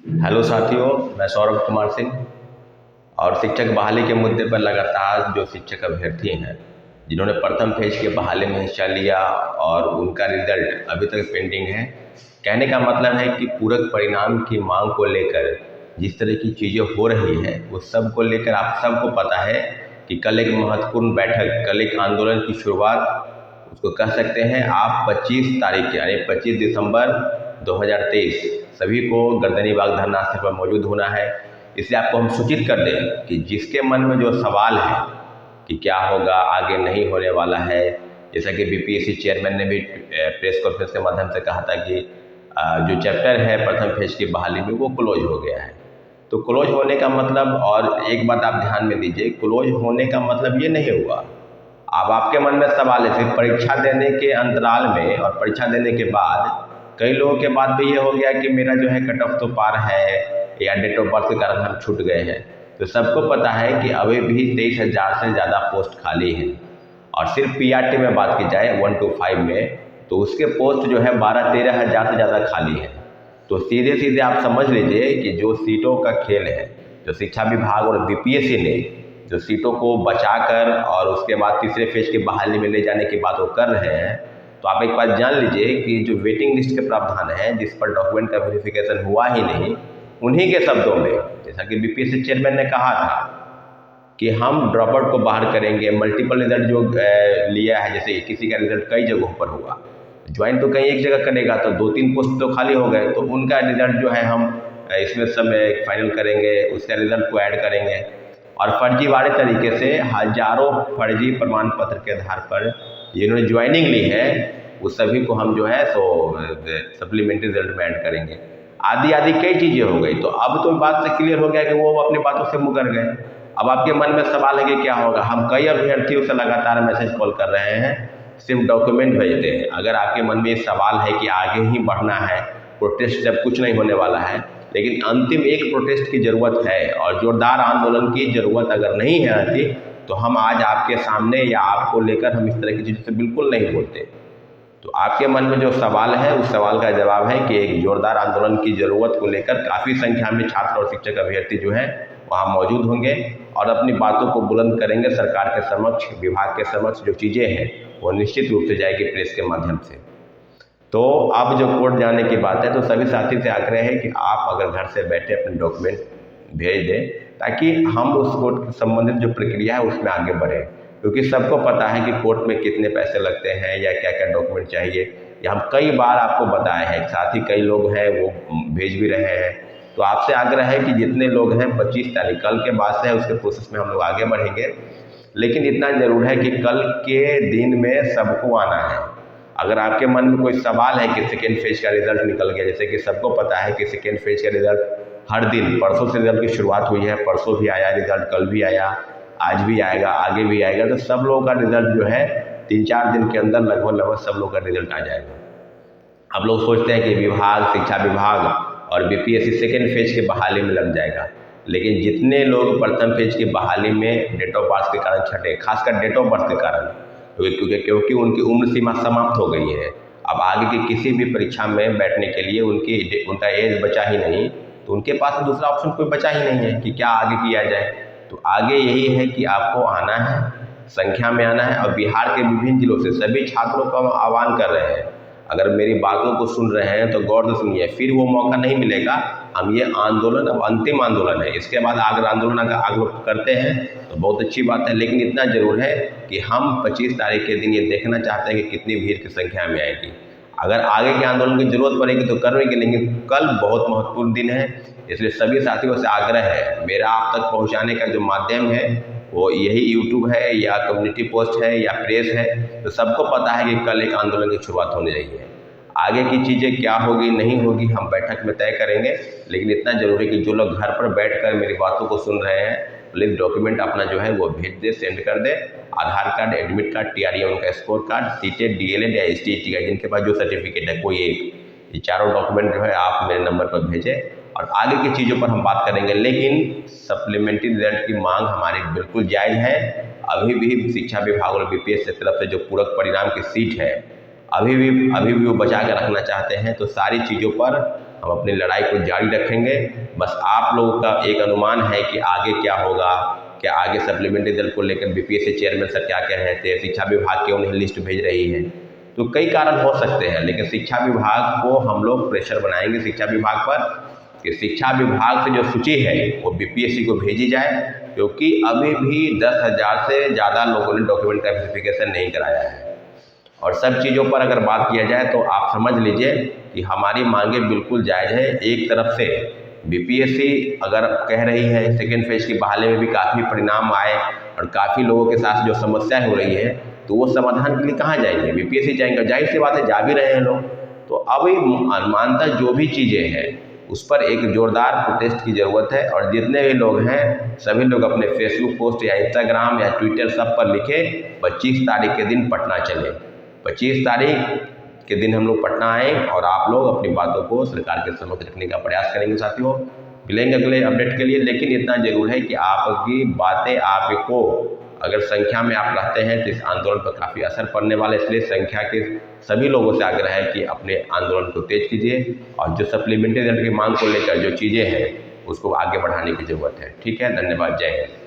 Hello साथियों, मैं सौरभ कुमार सिंह। और शिक्षक बहाली के मुद्दे पर लगातार जो शिक्षक अभ्यर्थी हैं जिन्होंने प्रथम फेज के बहाली में हिस्सा लिया और उनका रिजल्ट अभी तक पेंडिंग है, कहने का मतलब है कि पूरक परिणाम की मांग को लेकर जिस तरह की चीज़ें हो रही है उस सब को लेकर आप सबको पता है कि कल एक महत्वपूर्ण बैठक, कल एक आंदोलन की शुरुआत उसको कह सकते हैं आप 25 तारीख यानी 25 दिसंबर 2023 सभी को गर्दनी बाग धरना स्थल पर मौजूद होना है। इसलिए आपको हम सूचित कर दें कि जिसके मन में जो सवाल है कि क्या होगा, आगे नहीं होने वाला है, जैसा कि बीपीएससी चेयरमैन ने भी प्रेस कॉन्फ्रेंस के माध्यम से कहा था कि जो चैप्टर है प्रथम फेज की बहाली में वो क्लोज हो गया है। तो क्लोज होने का मतलब, और एक बात आप ध्यान में दीजिए, क्लोज होने का मतलब ये नहीं हुआ। अब आपके मन में सवाल है सिर्फ परीक्षा देने के अंतराल में और परीक्षा देने के बाद कई लोगों के बाद भी ये हो गया कि मेरा जो है कट ऑफ तो पार है या डेट ऑफ बर्थ के कारण हम छूट गए हैं। तो सबको पता है कि अभी भी 23,000 से ज़्यादा पोस्ट खाली हैं। और सिर्फ पीआरटी में बात की जाए 1 to 5 में, तो उसके पोस्ट जो है 12-13 हज़ार से ज़्यादा खाली हैं। तो सीधे सीधे आप समझ लीजिए कि जो सीटों का खेल है, जो शिक्षा विभाग और बीपीएससी ने जो सीटों को बचाकर और उसके बाद तीसरे फेज की बहाली में ले जाने की बात वो कर रहे हैं, तो आप एक बात जान लीजिए कि जो वेटिंग लिस्ट के प्रावधान है जिस पर डॉक्यूमेंट का वेरिफिकेशन हुआ ही नहीं, उन्हीं के शब्दों में जैसा कि बीपीएससी चेयरमैन ने कहा था कि हम ड्रॉप आउट को बाहर करेंगे। मल्टीपल रिजल्ट जो लिया है, जैसे किसी का रिजल्ट कई जगहों पर हुआ, ज्वाइन तो कहीं एक जगह करेगा तो 2-3 पोस्ट तो खाली हो गए, तो उनका रिजल्ट जो है हम इसमें सब फाइनल करेंगे, उसका रिजल्ट को ऐड करेंगे। और फर्जीवाड़े तरीके से हजारों फर्जी प्रमाण पत्र के आधार पर जिन्होंने ज्वाइनिंग ली है उस सभी को हम जो है सो सप्लीमेंट्री रिजल्ट में ऐड करेंगे। आदि आदि कई चीज़ें हो गई। तो अब तो बात से क्लियर हो गया कि वो अपनी बातों से मुकर गए। अब आपके मन में सवाल है कि क्या होगा। हम कई अभ्यर्थियों से लगातार मैसेज कॉल कर रहे हैं, सिर्फ डॉक्यूमेंट भेजते हैं। अगर आपके मन में ये सवाल है कि आगे ही बढ़ना है, प्रोटेस्ट जब कुछ नहीं होने वाला है, लेकिन अंतिम एक प्रोटेस्ट की ज़रूरत है और जोरदार आंदोलन की ज़रूरत अगर नहीं है रहती, तो हम आज आपके सामने या आपको लेकर हम इस तरह की चीज़ों से बिल्कुल नहीं बोलते। तो आपके मन में जो सवाल है उस सवाल का जवाब है कि एक जोरदार आंदोलन की ज़रूरत को लेकर काफ़ी संख्या में छात्र और शिक्षक अभ्यर्थी जो हैं वहाँ मौजूद होंगे और अपनी बातों को बुलंद करेंगे सरकार के समक्ष, विभाग के समक्ष। जो चीज़ें हैं वो निश्चित रूप से जाएगी प्रेस के माध्यम से। तो अब जो कोर्ट जाने की बात है, तो सभी साथी से आग्रह है कि आप अगर घर से बैठे अपने डॉक्यूमेंट भेज दें ताकि हम उस कोर्ट से संबंधित जो प्रक्रिया है उसमें आगे बढ़ें। क्योंकि सबको पता है कि कोर्ट में कितने पैसे लगते हैं या क्या क्या डॉक्यूमेंट चाहिए, ये हम कई बार आपको बताए हैं। साथ ही कई लोग हैं वो भेज भी रहे हैं। तो आपसे आग्रह है कि जितने लोग हैं 25 तारीख कल के बाद से है उसके प्रोसेस में हम लोग आगे बढ़ेंगे। लेकिन इतना ज़रूर है कि कल के दिन में सबको आना है। अगर आपके मन में कोई सवाल है कि सेकेंड फेज का रिजल्ट निकल गया, जैसे कि सबको पता है कि सेकेंड फेज का रिजल्ट हर दिन, परसों से रिजल्ट की शुरुआत हुई है, परसों भी आया रिजल्ट, कल भी आया, आज भी आएगा, आगे भी आएगा। तो सब लोगों का रिजल्ट जो है 3-4 दिन के अंदर लगभग सब लोगों का रिजल्ट आ जाएगा। अब लोग सोचते हैं कि विभाग, शिक्षा विभाग और बीपीएससी सेकेंड फेज के बहाली में लग जाएगा, लेकिन जितने लोग प्रथम फेज की बहाली में डेट ऑफ बर्थ के कारण छटे, खासकर डेट ऑफ बर्थ के कारण, क्योंकि उनकी उम्र सीमा समाप्त हो गई है। अब आगे की किसी भी परीक्षा में बैठने के लिए उनका एज बचा ही नहीं, तो उनके पास दूसरा ऑप्शन कोई बचा ही नहीं है कि क्या आगे किया जाए। तो आगे यही है कि आपको आना है, संख्या में आना है। और बिहार के विभिन्न जिलों से सभी छात्रों को हम आह्वान कर रहे हैं, अगर मेरी बातों को सुन रहे हैं तो गौर से सुनिए, फिर वो मौका नहीं मिलेगा। हम ये आंदोलन अब अंतिम आंदोलन है, इसके बाद अगर आंदोलन अगर आप लोग करते हैं तो बहुत अच्छी बात है। लेकिन इतना जरूर है कि हम 25 तारीख के दिन ये देखना चाहते हैं कि कितनी भीड़ की संख्या में आएगी। अगर आगे के आंदोलन की जरूरत पड़ेगी तो करेंगे, लेकिन कल बहुत महत्वपूर्ण दिन है। इसलिए सभी साथियों से आग्रह है, मेरा आप तक पहुंचाने का जो माध्यम है वो यही यूट्यूब है या कम्युनिटी पोस्ट है या प्रेस है। तो सबको पता है कि कल एक आंदोलन की शुरुआत होने रही है। आगे की चीज़ें क्या होगी नहीं होगी हम बैठक में तय करेंगे, लेकिन इतना जरूरी कि जो लोग घर पर बैठकर मेरी बातों को सुन रहे हैं, प्लीज़ डॉक्यूमेंट अपना जो है वो भेज दे, सेंड कर दे। आधार कार्ड, एडमिट कार्ड, टीआरई उनका स्कोर कार्ड, सीटेट, डीएलएड या एसटीईटी का जिनके पास जो सर्टिफिकेट है कोई एक, ये चारों डॉक्यूमेंट जो है आप मेरे नंबर पर भेजें और आगे की चीज़ों पर हम बात करेंगे। लेकिन सप्लीमेंट्री रिजल्ट की मांग हमारी बिल्कुल जायज़ है। अभी भी शिक्षा विभाग और बीपीएससी की तरफ से जो पूरक परिणाम की सीट है अभी भी वो बचा के रखना चाहते हैं। तो सारी चीज़ों पर हम अपनी लड़ाई को जारी रखेंगे। बस आप लोगों का एक अनुमान है कि आगे क्या होगा, क्या आगे सप्लीमेंट्री रिजल्ट को लेकर बीपीएससी चेयरमैन सर क्या कह रहे थे, शिक्षा विभाग क्यों नहीं लिस्ट भेज रही है। तो कई कारण हो सकते हैं, लेकिन शिक्षा विभाग को हम लोग प्रेशर बनाएंगे शिक्षा विभाग पर कि शिक्षा विभाग से जो सूची है वो बीपीएससी को भेजी जाए, क्योंकि अभी भी 10,000 से ज़्यादा लोगों ने डॉक्यूमेंट का वेरिफिकेशन नहीं कराया है। और सब चीज़ों पर अगर बात किया जाए तो आप समझ लीजिए कि हमारी मांगे बिल्कुल जायज़ है। एक तरफ से बीपीएससी अगर कह रही है सेकेंड फेज की बहाली में भी काफ़ी परिणाम आए और काफ़ी लोगों के साथ जो समस्याएं हो रही है, तो वो समाधान के लिए कहाँ जाएंगे, बीपीएससी जाएंगे। जाहिर सी बात है, जा भी रहे हैं लोग। तो अब अनुमानतः जो भी चीज़ें हैं उस पर एक जोरदार प्रोटेस्ट की ज़रूरत है। और जितने भी लोग हैं सभी लोग अपने फेसबुक पोस्ट या इंस्टाग्राम या ट्विटर सब पर लिखे 25 तारीख के दिन पटना चले। 25 तारीख के दिन हम लोग पटना आए और आप लोग अपनी बातों को सरकार के समक्ष रखने का प्रयास करेंगे। साथियों, मिलेंगे अगले अपडेट के लिए, लेकिन इतना जरूर है कि आपकी बातें, आपको अगर संख्या में आप रहते हैं तो इस आंदोलन पर काफ़ी असर पड़ने वाला है। इसलिए संख्या के सभी लोगों से आग्रह है कि अपने आंदोलन को तेज कीजिए और जो सप्लीमेंट्री रिजल्ट की मांग को लेकर जो चीज़ें हैं उसको आगे बढ़ाने की ज़रूरत है। ठीक है, धन्यवाद, जय हिंद।